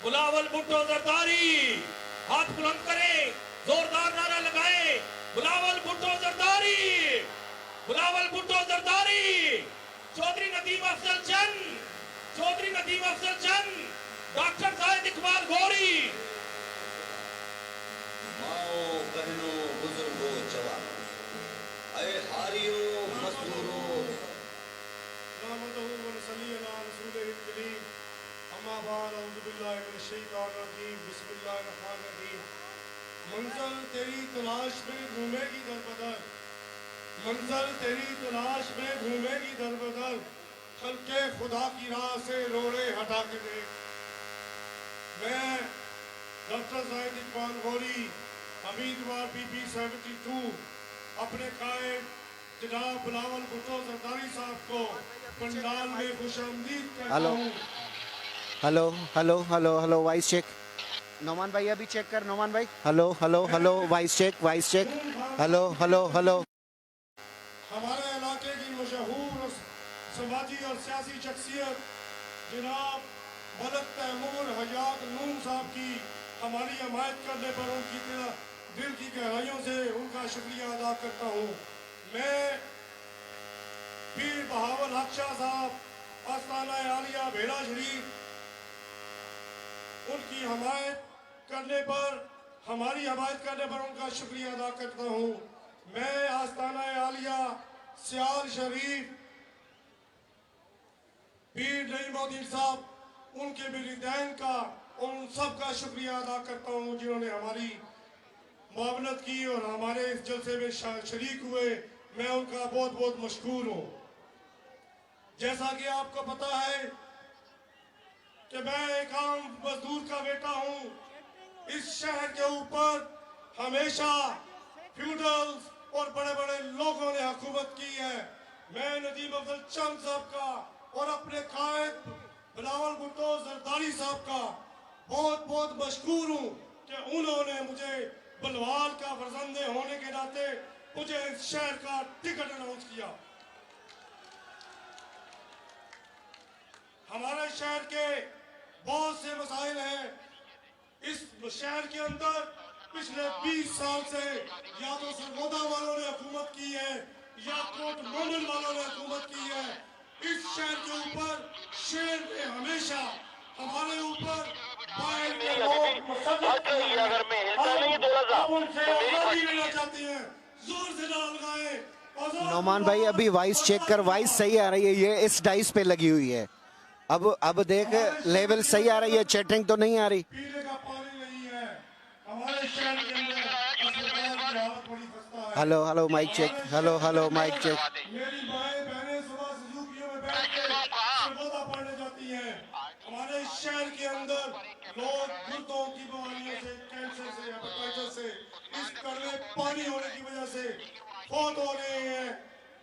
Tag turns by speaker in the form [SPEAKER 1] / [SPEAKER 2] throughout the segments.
[SPEAKER 1] بلاول بھٹو زرداری ہاتھ بلند کرے زوردار نعرہ لگائے بلاول بھٹو زرداری بلاول بھٹو زرداری چودھری ندیم افضل چند چودھری ندیم افضل چند ڈاکٹر زاہد اقبال گھوری
[SPEAKER 2] ماؤ بہنوں بزرگوں جوانوں اے ہاریوں مزدوروں
[SPEAKER 3] نحمدہ ونصلی علی رسولہ الکریم اما بعد اعوذ باللہ من الشیطان الرجیم بسم اللہ الرحمن الرحیم منزل تیری تلاش میں گھومے گی در بدر منزل تیری تلاش میں گھومے گی در بدر خلق خدا کی راہ سے روڑے ہٹا کے دیکھ میں ڈاکٹر زاہد اقبال گھوری امیدوار پی پی 72 اپنے قائد جناب بلاول بھٹو زرداری صاحب کو پنڈال میں خوش آمدید کہتا ہوں.
[SPEAKER 4] Hello hello hello hello voice check Noman بھائی ابھی چیک کر نعمان بھائی hello hello hello voice check hello hello hello
[SPEAKER 3] ہمارے علاقے کی مشہور سماجی اور سیاسی شخصیت جناب ملک تیمور حیات نون صاحب کی ہماری حمایت کرنے پر ان کی دل کی گہرائیوں سے ان کا شکریہ ادا کرتا ہوں. میں پیر بہاول حق شاہ صاحب آستانہ عالیہ بھیڑا شریف ان کی حمایت کرنے پر ہماری حمایت کرنے پر ان کا شکریہ ادا کرتا ہوں. میں آستانہ عالیہ سیال شریف پیر نعیم الدین صاحب ان کے والدین کا ان سب کا شکریہ ادا کرتا ہوں جنہوں نے ہماری معاونت کی اور ہمارے اس جلسے میں شریک ہوئے. میں ان کا بہت بہت مشکور ہوں. جیسا کہ آپ کو پتا ہے کہ میں ایک عام مزدور کا بیٹا ہوں. اس شہر کے اوپر ہمیشہ فیوڈلز اور بڑے بڑے لوگوں نے حکومت کی ہے. میں ندیم افضل چند صاحب کا اور اپنے قائد بلاول بھٹو زرداری صاحب کا بہت بہت مشکور ہوں کہ انہوں نے مجھے بلوال کا فرزند ہونے کے ناطے مجھے اس شہر کا ٹکٹ اناؤنس کیا. ہمارے شہر کے بہت سے مسائل ہیں. اس شہر کے اندر پچھلے 20 سال سے یا تو سرگودا والوں نے حکومت کی ہے یا کوٹ مومن والوں نے حکومت کی ہے. اس شہر کے اوپر شہر میں ہمیشہ ہمارے اوپر باہر کے لوگ مسلط ہیں. ہم ان سے آزادی لینا چاہتے ہیں. زور سے نہ لگائیں.
[SPEAKER 4] نعمان بھائی ابھی وائس چیک کر وائس صحیح آ رہی ہے یہ اس ڈائس پہ لگی ہوئی ہے اب دیکھ لیول صحیح آ رہی ہے چیٹنگ تو نہیں آ رہی.
[SPEAKER 3] پینے کا پانی نہیں ہے. ہمارے شہر کے اندر اسپتال کی حالت بڑی خستہ ہے.
[SPEAKER 4] Hello hello mic check hello hello mic check
[SPEAKER 3] میری مائیں بہنیں صبح سزوکیوں میں بیٹھ کے سرگودا پڑھنے جاتی ہیں. ہمارے شہر کے اندر لوگ گردوں کی بیماریوں سے کینسر سے ہیپاٹائٹس سے اس کڑوے پانی ہونے کی وجہ سے فوت ہو رہے ہیں.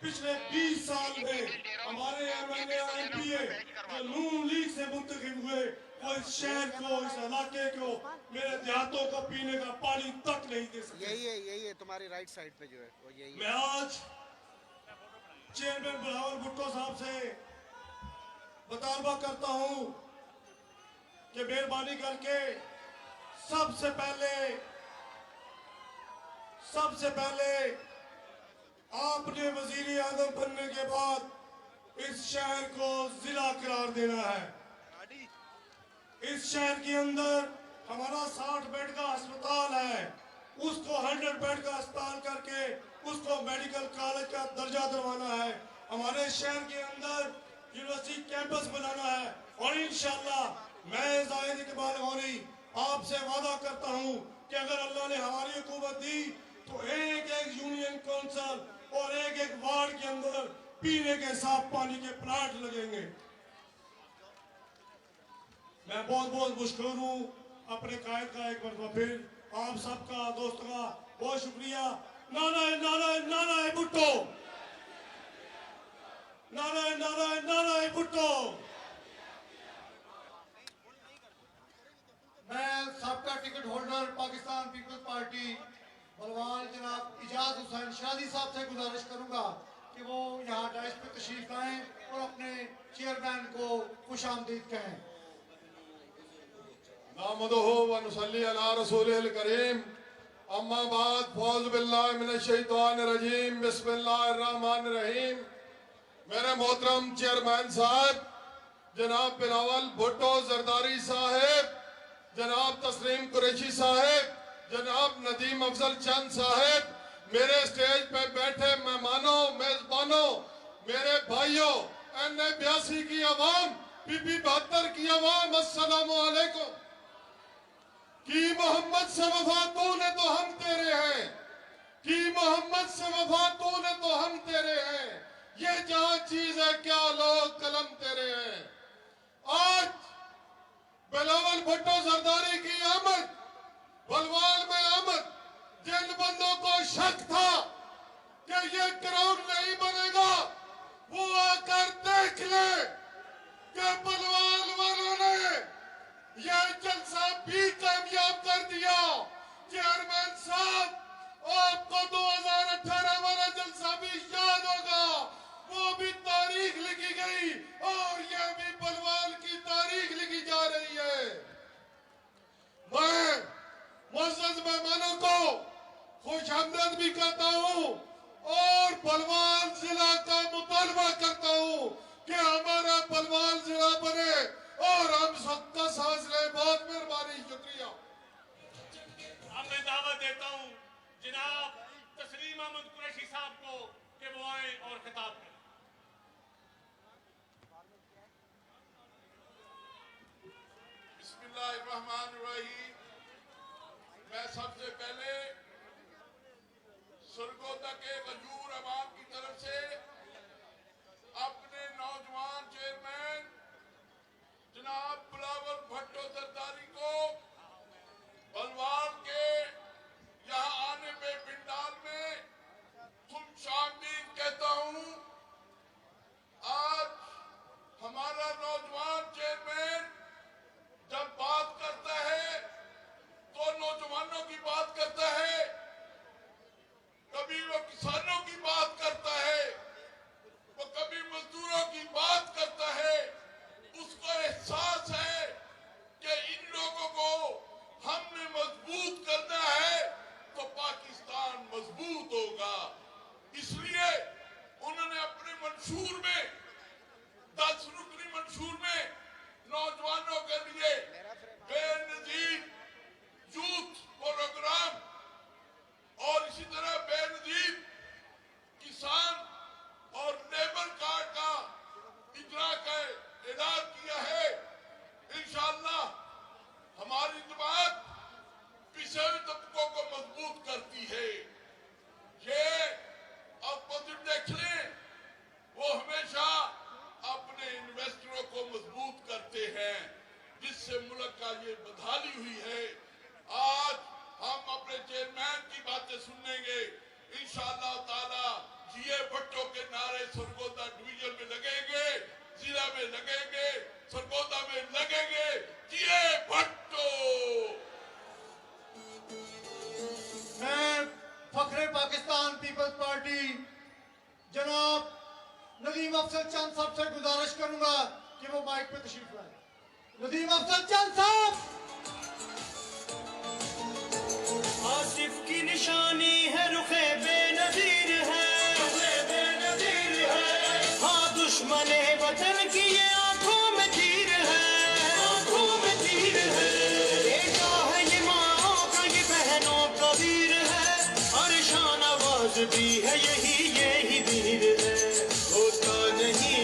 [SPEAKER 3] پچھلے 20 سال میں ہمارے ایم ایل اے اور ایم پی اے جو نون لیگ سے منتخب ہوئے وہ اس شہر کو اس علاقے کو میرے دیہاتوں کو پینے کا پانی تک نہیں دے سکے.
[SPEAKER 4] یہی ہے تمہاری رائٹ سائڈ پہ جو ہے وہ یہی
[SPEAKER 3] میں آج چیئرمین بلاول بھٹو صاحب سے مطالبہ کرتا ہوں کہ مہربانی کر کے سب سے پہلے آپ نے وزیر اعظم بننے کے بعد اس شہر کو ضلع قرار دینا ہے. اس شہر کے اندر ہمارا 60 بیڈ کا ہسپتال ہے. اس کو 100 بیڈ کا ہسپتال کر کے اس کو میڈیکل کالج کا درجہ دلوانا ہے. ہمارے شہر کے اندر یونیورسٹی यूनिवर्सिटी कैंपस बनाना है। और इंशाअल्लाह मैं जाहिद इकबाल गौरी आपसे वादा करता हूँ कि अगर अल्लाह ने हमारी हुकूमत दी तो एक एक यूनियन काउंसिल और एक एक वार्ड के अंदर पीने के साफ पानी के प्लांट लगेंगे। मैं बहुत बहुत मशकूर हूँ अपने कायद का एक बार फिर आप सबका दोस्तों का बहुत शुक्रिया। नारायण नारायण नारायण भुट्टो, नारायण नारायण नारायण भुट्टो।
[SPEAKER 5] मैं सबका टिकट होल्डर पाकिस्तान पीपल्स पार्टी बलवान जनाब इजाज हुसैन शादी साहब से गुजारिश करूंगा कि वो यहाँ डाइस पे तशरीफ लाएं और अपने चेयरमैन को खुशामदीद कहें।
[SPEAKER 6] नामदुहु व नुसल्ली अला रसूलिल करीम, अम्मा बाद, फौज़ बिल्लाहि मिनश शैतानिर रजीम, बिस्मिल्लाहिर रहमानिर रहीम। मेरे मोहतरम चेयरमैन साहब जनाब बिलावल भुट्टो जरदारी साहब, जनाब तस्लीम कुरैशी साहब, जनाब नदीम अफजल चंद साहब, मेरे स्टेज पे बैठे मेहमानों, मेजबानों, मेरे भाइयों, NA82 की आवाम, PP 72 की आवाम, अस्सलामु अलैकुम। कि मोहम्मद से वफा तूने तो हम तेरे हैं, कि मोहम्मद से वफा तूने तो हम तेरे हैं, ये जहां चीज है क्या लोग कलम तेरे हैं। आज बिलावल भुट्टो जरदारी की आमद, बलवाल में आमद, जिन बंदों को शक था कि ये ग्राउंड नहीं बनेगा, वो आकर देख ले कि बलवाल वालों ने यह जलसा भी कामयाब कर दिया। चेयरमैन साहब, आपको 2018 वाला जलसा भी याद होगा, वो भी तारीख लिखी गई और यह भी बलवाल की तारीख लिखी जा रही है। मैं मुअज़्ज़ज़ मेहमानों को खुशामदीद भी कहता हूँ और बलवाल जिला का मुतालबा करता हूँ कि हमारा बलवाल जिला बने और हम सबका सांस ले। बहुत मेहरबानी, शुक्रिया।
[SPEAKER 1] अब मैं दावत देता हूँ जनाब तस्लीम अहमद कुरैशी साहब को कि वो आए और खिताब करें।
[SPEAKER 6] बिस्मिल्लाहिर्रहमानिर्रहीम। मैं सबसे पहले सुरगोदा के वजूर अवाम की तरफ से अपने नौजवान चेयरमैन जनाब बिलावल भुट्टो जरदारी को बलवाल के यहाँ आने पे पिंडाल में खुशामदीद कहता हूँ। आज हमारा नौजवान चेयरमैन जब बात करता है तो नौजवानों की बात करता है, कभी वो किसानों की बात करता है, वो कभी मजदूरों की बात करता है। उसको एहसास है कि इन लोगों को हमने मजबूत करना है तो पाकिस्तान मजबूत होगा। इसलिए उन्होंने अपने मंशूर में 10 रुकनी मंशूर में नौजवानों के लिए बेनजीर यूथ प्रोग्राम और इसी तरह बेनजीर किसान और लेबर कार्ड का इजरा का ऐलान किया है। इंशाअल्लाह हमारी जमात पिछड़े हुए तबकों को मजबूत करती है। ये अपोजिट देख लें, वो हमेशा अपने इन्वेस्टरों को मजबूत करते हैं, जिससे मुल्क का ये बदहाली हुई है। आज हम अपने चेयरमैन की बातें सुनेंगे इंशाअल्लाह ताला। जीए भुट्टो के नारे सरगोदा डिवीजन में लगेंगे, जिला में लगेंगे, सरगोदा में लगेंगे। जीए भुट्टो।
[SPEAKER 5] मैं फखरे पाकिस्तान पीपल्स पार्टी जनाब नदीम अफजल चंद साहब से गुजारिश करूंगा कि वो माइक पे तशरीफ लाए। नदीम अफजल चंद साहब।
[SPEAKER 7] आसिफ की निशानी है, रुखे बेनजीर है, हाँ दुश्मने वतन की ये आंखों में तीर है, आंखों में तीर है। बेटा है ये माँ का, ये बहनों का वीर है, और शान आवाज भी है, यही वीर है। होता नहीं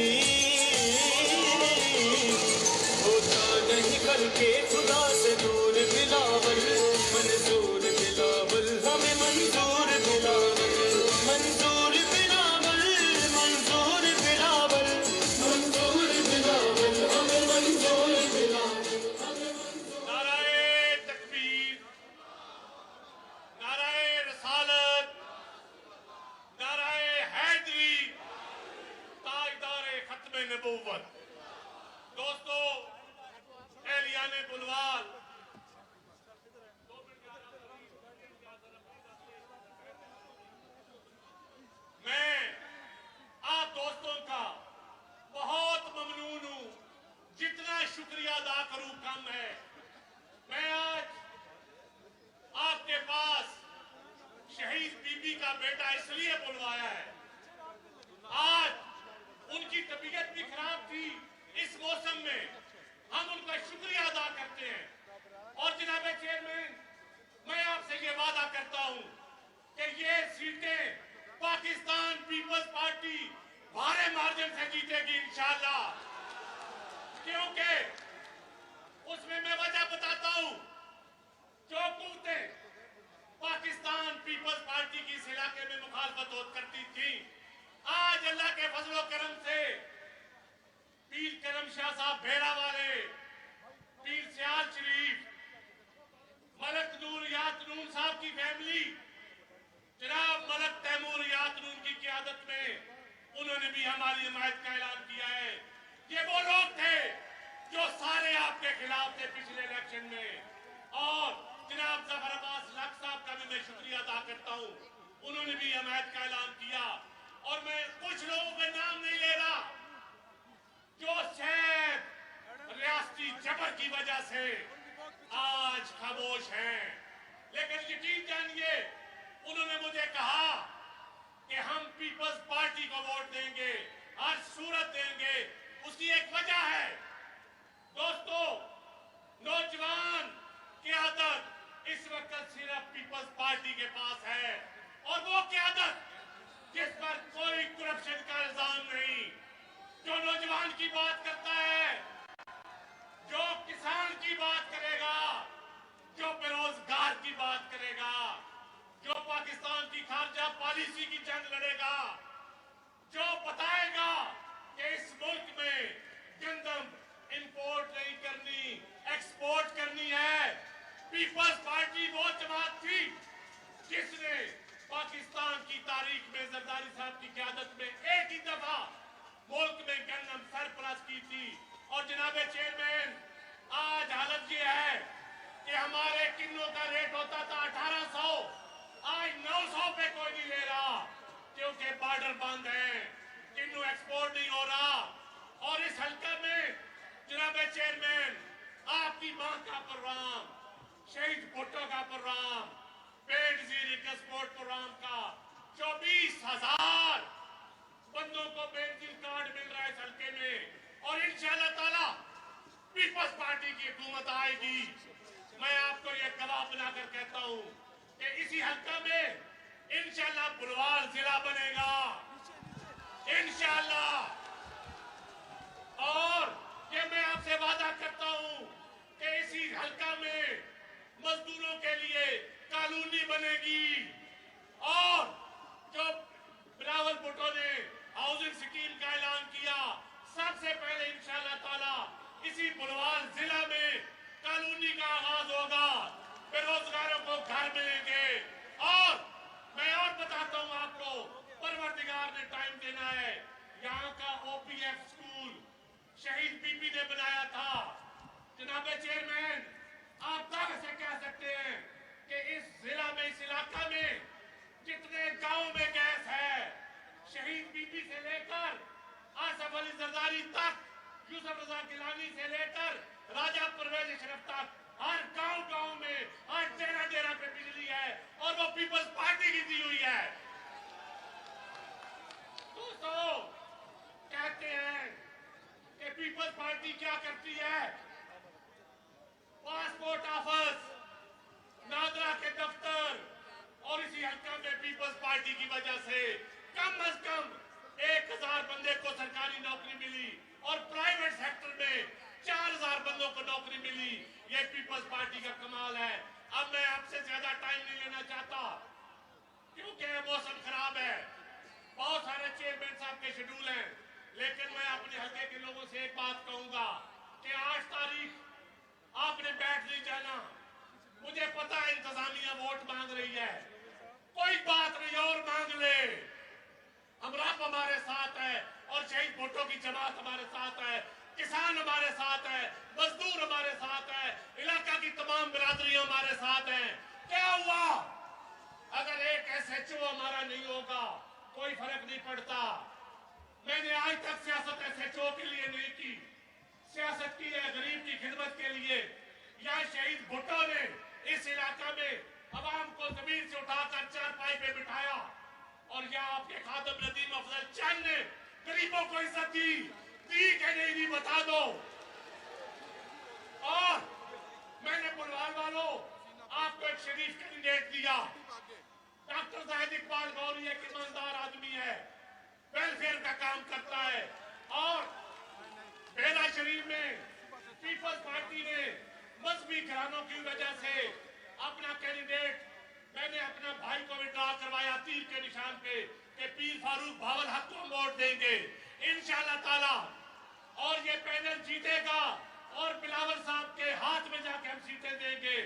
[SPEAKER 1] नबूवत। दोस्तों, एहलियाने बुलवाल, मैं आप दोस्तों का बहुत ममनून हूं। जितना शुक्रिया अदा करूं कम है। मैं आज आपके पास शहीद बीबी का बेटा इसलिए बुलवाया है, आज उनकी तबीयत भी खराब थी। इस मौसम में हम उनका शुक्रिया अदा करते हैं। और जनाब चेयरमैन, मैं आपसे ये वादा करता हूं कि ये सीटें पाकिस्तान पीपल्स पार्टी भारे मार्जिन से जीतेगी इंशाअल्लाह। क्योंकि उसमें मैं वजह बताता हूं, जो कुव्वतें पाकिस्तान पीपल्स पार्टी की इस इलाके में मुखालफत करती थी, आज अल्लाह के फजल व करम से पीर करम शाह साहब भेड़ा वाले, पीर सियाल शरीफ, मलक नूर यात नून साहब की फैमिली, जनाब मलक तैमूर यात नून की क़यादत में उन्होंने भी हमारी हिमायत का ऐलान किया है। ये वो लोग थे जो सारे आपके खिलाफ थे पिछले इलेक्शन में। और जनाब जफर अब्बास लक साहब का भी मैं शुक्रिया अदा करता हूं, उन्होंने भी हिमायत का ऐलान किया। और मैं कुछ लोगों के नाम नहीं ले रहा जो शायद रियासती जबर की वजह से आज खामोश हैं, लेकिन यकीन जानिए उन्होंने मुझे कहा कि हम पीपल्स पार्टी को वोट देंगे, हर सूरत देंगे। उसकी एक वजह है दोस्तों, नौजवान क़यादत इस वक्त सिर्फ पीपल्स पार्टी के पास है, और वो क़यादत जिस पर कोई करप्शन का इल्जाम नहीं, जो नौजवान की बात करता है, जो किसान की बात करेगा, जो बेरोजगार की बात करेगा, जो पाकिस्तान की खारजा पॉलिसी की जंग लड़ेगा, जो बताएगा कि इस मुल्क में गंदम इंपोर्ट नहीं करनी, एक्सपोर्ट करनी है। पीपल्स पार्टी वो जमात थी जिसने पाकिस्तान की तारीख में जरदारी साहब की क़यादत में एक ही दफा मुल्क में गंदम सरप्लस की थी। और जनाब चेयरमैन, आज हालत ये है कि हमारे किन्नों का रेट होता था 1800, आज 900 पे कोई नहीं ले रहा, क्योंकि बॉर्डर बंद है, किन्नू एक्सपोर्ट नहीं हो रहा। और इस हल्का में जनाब चेयरमैन, आपकी मां का प्रोग्राम, शहीद भुट्टो का प्रोग्राम, पेड जीरी एक्सपोर्ट प्रोग्राम का 24,000 बंदों को बेंजीन कार्ड मिल रहा है इस हल्के में। और इंशाअल्लाह ताला पीपल्स पार्टी की हुकूमत आएगी। मैं आपको ये गवाह बनाकर कहता हूं कि इसी हल्का में इंशाअल्लाह बुलवाल जिला बनेगा इंशाअल्लाह। और ये मैं आपसे वादा करता हूं कि इसी हल्का में मजदूरों के लिए कॉलोनी बनेगी। और जो बिलावल भुट्टो ने हाउसिंग स्कीम का ऐलान किया, सबसे पहले इंशाअल्लाह ताला इसी बुलवाल जिला में कॉलोनी का आगाज होगा, बेरोजगारों को घर मिलेंगे। और मैं और बताता हूं आपको, परवरदिगार ने टाइम देना है। यहाँ का OPF स्कूल शहीद बीबी ने बनाया था। जनाब चेयरमैन, आप दावे से कह सकते हैं कि इस जिला में, इस इलाका में जितने गांव में गैस है, शहीद बीबी से लेकर आसफ अली जरदारी तक, यूसुफ रजा गिलानी से लेकर राजा परवेज अशरफ तक, हर गांव में, हर डेरा पे बिजली है, और वो पीपल्स पार्टी की दी हुई है। दोस्तों, कहते हैं कि पीपल्स पार्टी क्या करती है, पासपोर्ट ऑफिस, नादरा के दफ्तर, और इसी हल्का में पीपल्स पार्टी की वजह से कम अज कम 1000 बंदे को सरकारी नौकरी मिली, और प्राइवेट सेक्टर में 4000 बंदों को नौकरी मिली। ये पीपल्स पार्टी का कमाल है। अब मैं आपसे ज्यादा टाइम नहीं लेना चाहता, क्योंकि मौसम खराब है, बहुत सारे चेयरमैन साहब के शेड्यूल हैं, लेकिन मैं अपने हल्के के लोगों से एक बात कहूंगा कि 8 तारीख आपने बैठ नहीं जाना। मुझे पता है इंतजामिया वोट मांग रही है, कोई बात नहीं, और मांग ले, हम रब हमारे साथ है और शहीद भुट्टो की जमात हमारे साथ है, किसान हमारे साथ है, मजदूर हमारे साथ है, इलाका की तमाम बिरादरियां हमारे साथ हैं। क्या हुआ अगर एक SHO हमारा नहीं होगा? कोई फर्क नहीं पड़ता। मैंने आज तक सियासत SHO के लिए नहीं की, सियासत की है गरीब की खिदमत के लिए। यहाँ शहीद भुट्टो ने इस इलाका में अवाम को जमीन से उठाकर चारपाई पे बिठाया, और यहाँ आपके खातम नदीम अफजल चंद ने गरीबों को इज्जत दी कि नहीं बता दो। और मैंने बुलवाल वालों आपको एक शरीफ कैंडिडेट दिया। डॉक्टर जाहिद इकबाल गौरी एक ईमानदार आदमी है, वेलफेयर का काम करता है, और बेला शरीफ में पीपल्स पार्टी ने मजहबी घरानों की वजह से अपना कैंडिडेट, मैंने अपना भाई को विड्रॉ करवाया तीर के निशान पे कि पीर फारूक भावल हक को वोट देंगे इंशाअल्लाह ताला, और ये पैनल जीतेगा और बिलावल साहब के हाथ में जाके हम सीटें देंगे।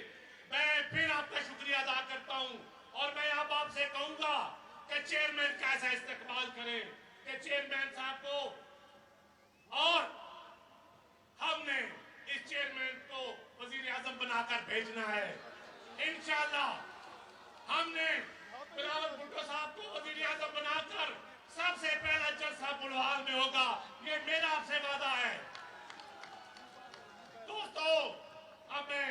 [SPEAKER 1] मैं फिर आपका शुक्रिया अदा करता हूं, और मैं अब आपसे कहूंगा कि चेयरमैन का ऐसा इस्तेमाल करें कि चेयरमैन साहब को, और हमने इस चेयरमैन को वजीर आजम बनाकर भेजना है इंशाअल्लाह। हमने बिलावल भुट्टो साहब को वजीर आजम बनाकर सबसे पहला जलसा बुलवाल में होगा, ये मेरा आपसे वादा है। दोस्तों, अब मैं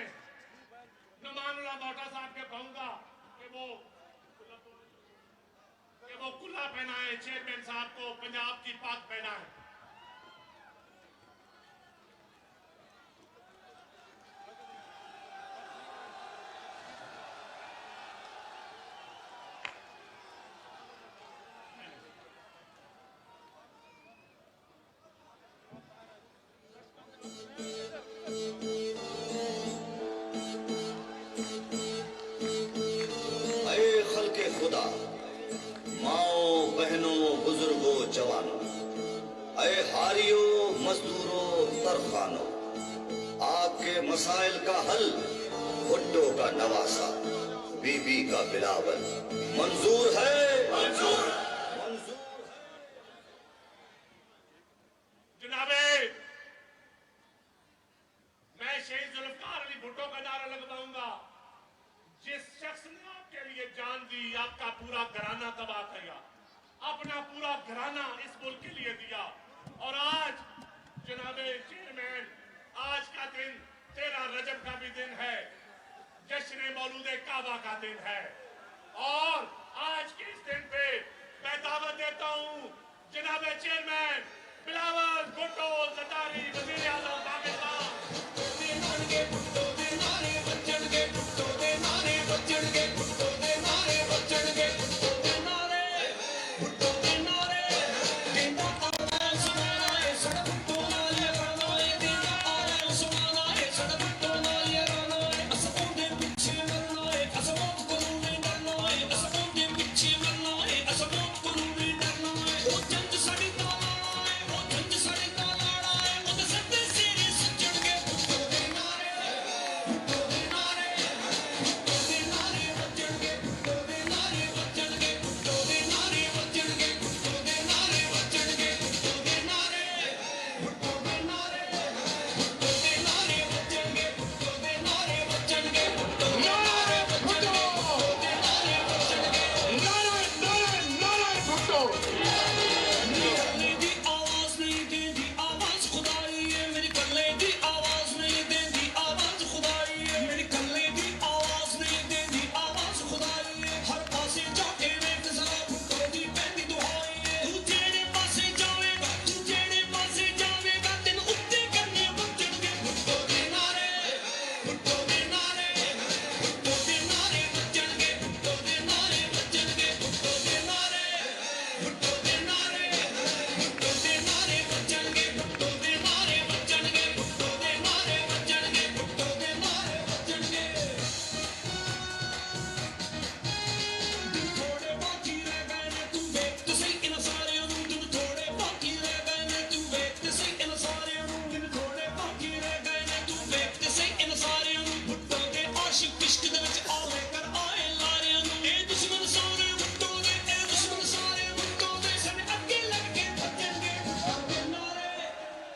[SPEAKER 1] नुमानुल्लाह मोटा साहब के कहूंगा कि वो कुल्ला पहनाए, चेयरमैन साहब को पंजाब की पाक पहनाए।
[SPEAKER 2] खुदा, माओ बहनों बुजुर्गों जवानों, अय हारियों मजदूरों तरखानों, आपके मसाइल का हल भुट्टो का नवासा, बीबी का बिलावल मंजूर है, मंजूर मंजूर है।
[SPEAKER 1] जनाबे, मैं शहीद जुल्फकार अली भुट्टो का नारा लगवाऊंगा। जिस शख्स ने आपके लिए जान दी, आपका पूरा घराना तबाह किया, अपना पूरा घराना इस मुल्क के लिए दिया, और आज जनाबे चेयरमैन, आज का दिन 13 रजब का भी दिन है, जश्न मौलूद काबा का दिन है, और आज के इस दिन पे मैं दावत देता हूं जनाबे चेयरमैन बिलावल भुट्टो जरदारी वजीर आजम पाकिस्तान।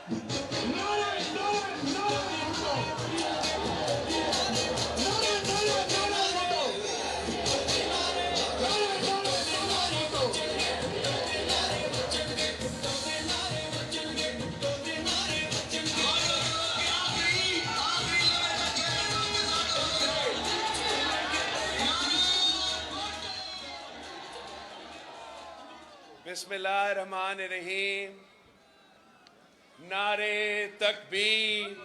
[SPEAKER 8] बिस्मिल्लाहिर्रहमानिर्रहीम। नारे तकबीर,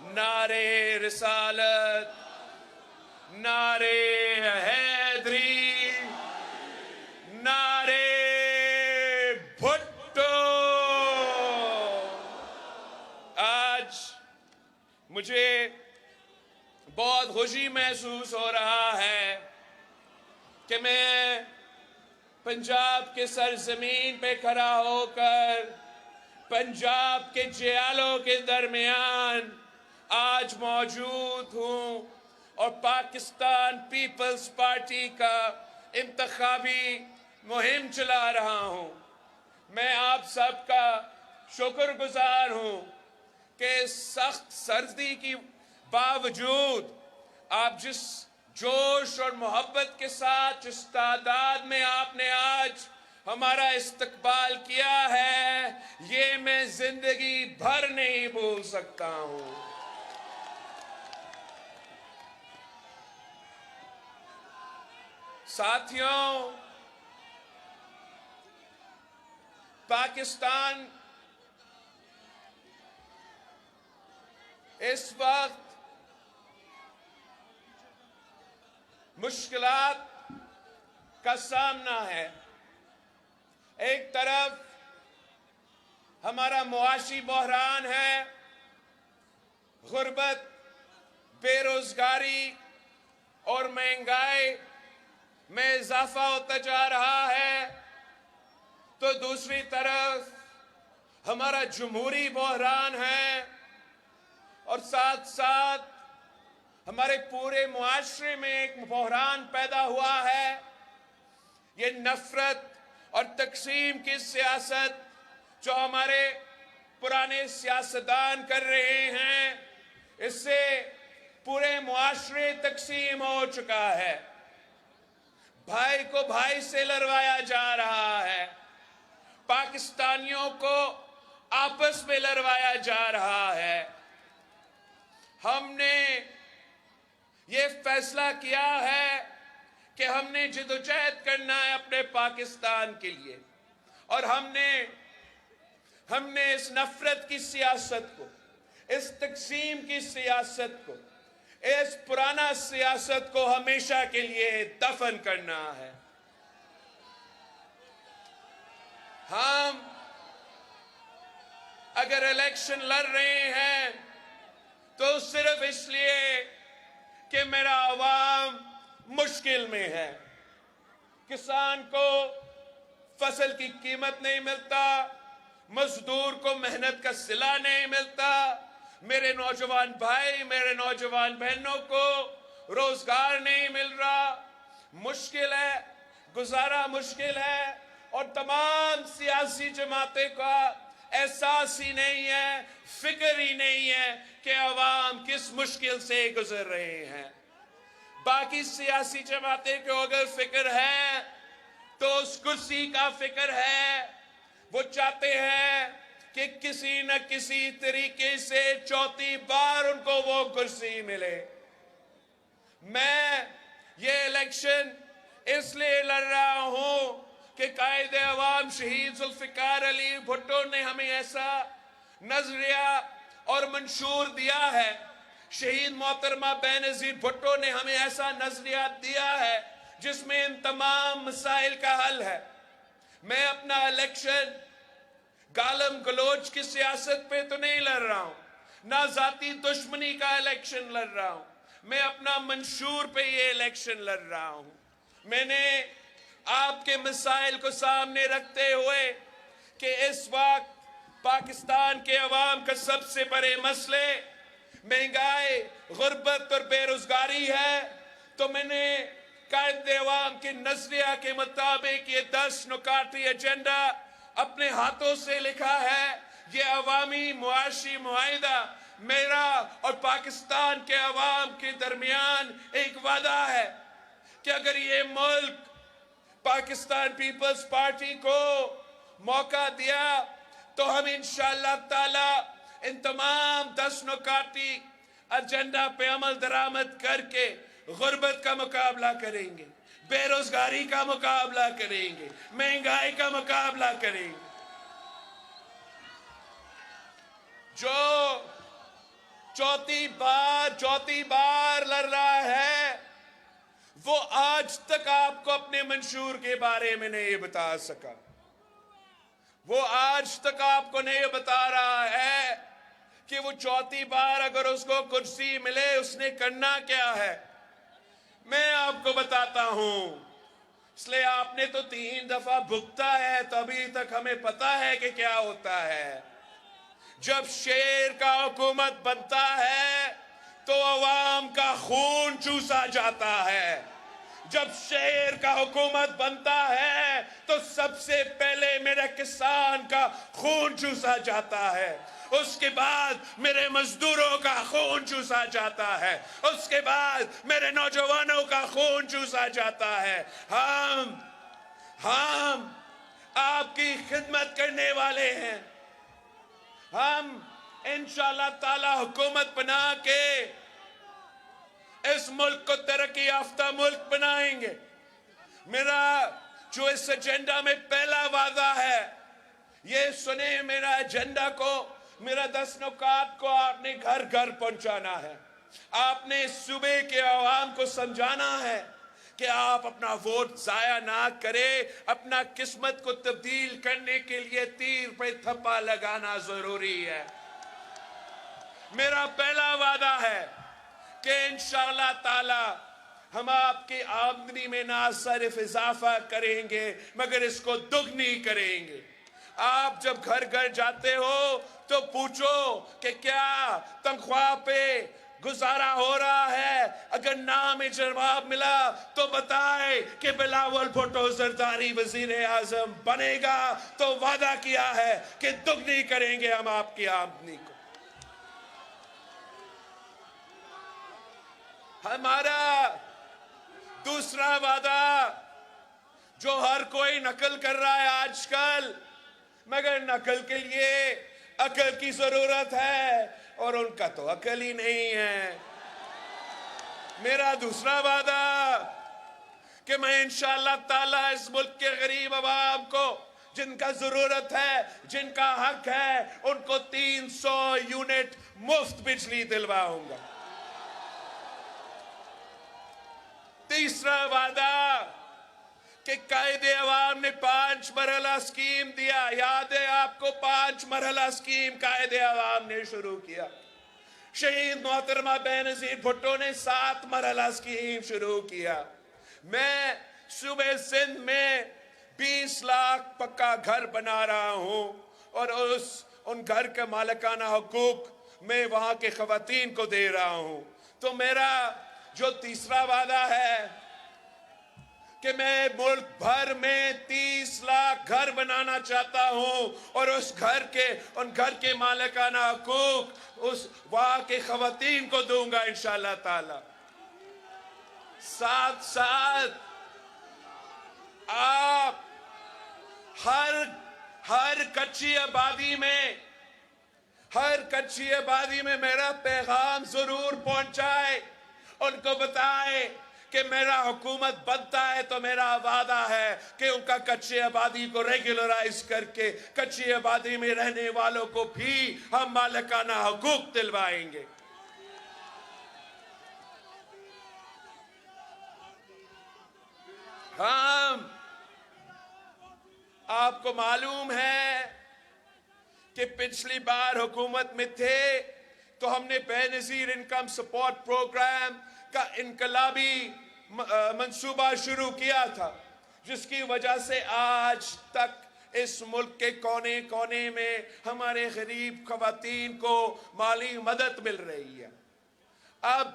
[SPEAKER 8] नारे रिसालत, नारे हैदरी, नारे भुट्टो। आज मुझे बहुत खुशी महसूस हो रहा है कि मैं पंजाब के सरजमीन पे खड़ा होकर पंजाब के जियालों के दरमियान आज मौजूद हूँ और पाकिस्तान पीपल्स पार्टी का इंतखाबी मुहिम चला रहा हूँ। मैं आप सबका शुक्रगुजार हूँ कि सख्त सर्दी की बावजूद आप जिस जोश और मोहब्बत के साथ जिस तादाद में आपने आज हमारा इस्तकबाल किया है, ये मैं जिंदगी भर नहीं भूल सकता हूँ। साथियों, पाकिस्तान इस वक्त मुश्किलात का सामना है। एक तरफ हमारा मुआशी बहरान है, गुर्बत, बेरोजगारी और महंगाई में इजाफा होता जा रहा है, तो दूसरी तरफ हमारा जमहूरी बहरान है और साथ साथ हमारे पूरे मुआशरे में एक बहरान पैदा हुआ है। ये नफरत और तकसीम की सियासत जो हमारे पुराने सियासतदान कर रहे हैं, इससे पूरे मुआशरे तकसीम हो चुका है। भाई को भाई से लड़वाया जा रहा है, पाकिस्तानियों को आपस में लड़वाया जा रहा है। हमने ये फैसला किया है कि हमने जिदोजहद करना है अपने पाकिस्तान के लिए, और हमने इस नफरत की सियासत को, इस तकसीम की सियासत को, इस पुराना सियासत को हमेशा के लिए दफन करना है। हम अगर इलेक्शन लड़ रहे हैं तो सिर्फ इसलिए कि मेरा अवाम मुश्किल में है। किसान को फसल की कीमत नहीं मिलता, मजदूर को मेहनत का सिला नहीं मिलता, मेरे नौजवान भाई, मेरे नौजवान बहनों को रोजगार नहीं मिल रहा। मुश्किल है, गुजारा मुश्किल है, और तमाम सियासी जमातें का एहसास ही नहीं है, फिक्र ही नहीं है कि अवाम किस मुश्किल से गुजर रहे हैं। बाकी सियासी जमातें को अगर फिक्र है तो उस कुर्सी का फिक्र है। वो चाहते हैं कि किसी न किसी तरीके से चौथी बार उनको वो कुर्सी मिले। मैं ये इलेक्शन इसलिए लड़ रहा हूं कि कायदे अवाम शहीद जुल्फिकार अली भुट्टो ने हमें ऐसा नजरिया और मंशूर दिया है, शहीद मोहतरमा बेनजीर भुट्टो ने हमें ऐसा नजरिया दिया है जिसमें इन तमाम मसाइल का हल है। मैं अपना इलेक्शन गालम गलोच की सियासत पे तो नहीं लड़ रहा हूं, ना जाती दुश्मनी का इलेक्शन लड़ रहा हूं, मैं अपना मंशूर पे ये इलेक्शन लड़ रहा हूं। मैंने आपके मसाइल को सामने रखते हुए कि इस वक्त पाकिस्तान के अवाम का सबसे बड़े मसले महंगाई, गुर्बत और बेरोजगारी है, तो मैंने कायदे अवाम के नजरिया के मुताबिक ये 10 नुकाती एजेंडा अपने हाथों से लिखा है, یہ عوامی معاشی معاہدہ میرا اور پاکستان کے عوام کے درمیان ایک وعدہ ہے کہ اگر یہ ملک پاکستان پیپلز پارٹی کو موقع دیا تو ہم انشاءاللہ تعالی ان تمام 10 نکاتی ایجنڈا پہ عمل درآمد کر کے غربت کا مقابلہ کریں گے، بے روزگاری کا مقابلہ کریں گے، مہنگائی کا مقابلہ کریں گے۔ جو چوتھی بار لڑ رہا ہے وہ آج تک آپ کو اپنے منشور کے بارے میں نہیں بتا سکا، وہ آج تک آپ کو نہیں بتا رہا ہے کہ وہ چوتھی بار اگر اس کو کرسی ملے اس نے کرنا کیا ہے۔ میں آپ کو بتاتا ہوں، اس لیے آپ نے تو 3 دفعہ بھگتا ہے تو ابھی تک ہمیں پتا ہے کہ کیا ہوتا ہے۔ جب شیر کا حکومت بنتا ہے تو عوام کا خون چوسا جاتا ہے، جب شیر کا حکومت بنتا ہے تو سب سے پہلے میرے کسان کا خون چوسا جاتا ہے، اس کے بعد میرے مزدوروں کا خون چوسا جاتا ہے، اس کے بعد میرے نوجوانوں کا خون چوسا جاتا ہے۔ ہم آپ کی خدمت کرنے والے ہیں، ہم انشاءاللہ تعالی حکومت بنا کے اس ملک کو ترقی یافتہ ملک بنائیں گے۔ میرا جو اس ایجنڈا میں پہلا وعدہ ہے، یہ سنیں، میرا ایجنڈا کو، میرا 10 نکات کو آپ نے گھر گھر پہنچانا ہے۔ آپ نے صوبے کے عوام کو سمجھانا ہے کہ آپ اپنا ووٹ ضائع نہ کرے، اپنا قسمت کو تبدیل کرنے کے لیے تیر پہ تھپا لگانا ضروری ہے۔ میرا پہلا وعدہ ہے کہ انشاءاللہ تعالی ہم آپ کی آمدنی میں نہ صرف اضافہ کریں گے مگر اس کو دگنی کریں گے۔ آپ جب گھر گھر جاتے ہو تو پوچھو کہ کیا تنخواہ پہ گزارا ہو رہا ہے، اگر نہ میں جواب ملا تو بتائے کہ بلاول بھٹو زرداری وزیر اعظم بنے گا تو وعدہ کیا ہے کہ دگنی کریں گے ہم آپ کی آمدنی کو۔ ہمارا دوسرا وعدہ جو ہر کوئی نقل کر رہا ہے آج کل، مگر نقل کے لیے عقل کی ضرورت ہے اور ان کا تو عقل ہی نہیں ہے۔ میرا دوسرا وعدہ کہ میں انشاءاللہ تعالی اس ملک کے غریب عوام کو جن کا ضرورت ہے، جن کا حق ہے، ان کو 300 یونٹ مفت بجلی دلواؤں گا۔ تیسرا وعدہ کہ قائد عوام نے 5 مرحلہ اسکیم دیا، یاد ہے آپ کو؟ 5 مرحلہ اسکیم قائد عوام نے شروع کیا۔ شہید محترمہ بینظیر بھٹو نے 7 مرحلہ اسکیم شروع کیا۔ میں صوبے سندھ میں 20 لاکھ پکا گھر بنا رہا ہوں اور ان گھر کے مالکانہ حقوق میں وہاں کے خواتین کو دے رہا ہوں۔ تو میرا جو تیسرا وعدہ ہے کہ میں ملک بھر میں 30 لاکھ گھر بنانا چاہتا ہوں اور ان گھر کے مالکانہ حقوق اس وہاں کے خواتین کو دوں گا انشاءاللہ تعالی۔ ساتھ ساتھ آپ ہر کچی آبادی میں میرا پیغام ضرور پہنچائے، ان کو بتائے کہ میرا حکومت بنتا ہے تو میرا وعدہ ہے کہ ان کا کچی آبادی کو ریگولرائز کر کے کچی آبادی میں رہنے والوں کو بھی ہم مالکانہ حقوق دلوائیں گے۔ آپ کو معلوم ہے کہ پچھلی بار حکومت میں تھے تو ہم نے بے نظیر انکم سپورٹ پروگرام کا انقلابی منصوبہ شروع کیا تھا، جس کی وجہ سے آج تک اس ملک کے کونے کونے میں ہمارے غریب خواتین کو مالی مدد مل رہی ہے۔ اب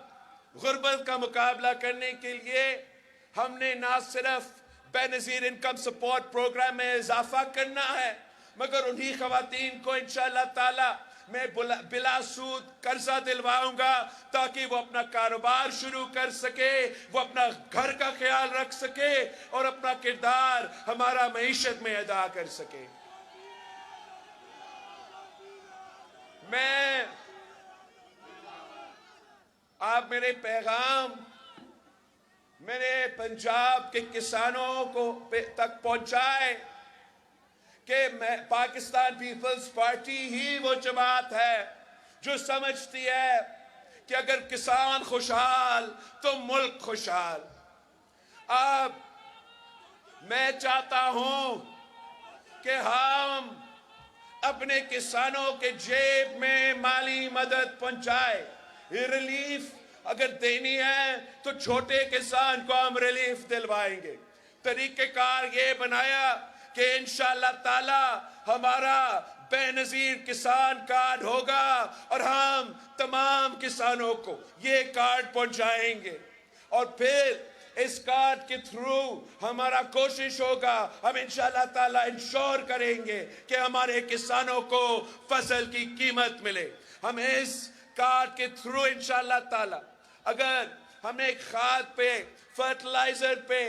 [SPEAKER 8] غربت کا مقابلہ کرنے کے لیے ہم نے نہ صرف بے نظیر انکم سپورٹ پروگرام میں اضافہ کرنا ہے मगर उन्हीं खवातीन को इंशाअल्लाह ताला मैं बिला सूद कर्जा दिलवाऊंगा ताकि वो अपना कारोबार शुरू कर सके, वो अपना घर का ख्याल रख सके और अपना किरदार हमारा मईशत में अदा कर सके। मैं आप मेरे पैगाम मेरे पंजाब के किसानों को तक पहुंचाए कि पाकिस्तान पीपल्स पार्टी ही वो जमात है जो समझती है कि अगर किसान खुशहाल तो मुल्क खुशहाल। अब मैं चाहता हूं कि हम अपने किसानों के जेब में माली मदद पहुंचाए। रिलीफ अगर देनी है तो छोटे किसान को हम रिलीफ दिलवाएंगे। तरीक़ेकार ये बनाया कि इंशाअल्लाह ताला हमारा बेनज़ीर किसान कार्ड होगा और हम तमाम किसानों को ये कार्ड पहुंचाएंगे और फिर इस कार्ड के थ्रू हमारा कोशिश होगा, हम इंशाअल्लाह ताला इंश्योर करेंगे कि हमारे किसानों को फसल की कीमत मिले। हम इस कार्ड के थ्रू इंशाअल्लाह ताला अगर हमें खाद पे फर्टिलाइजर पे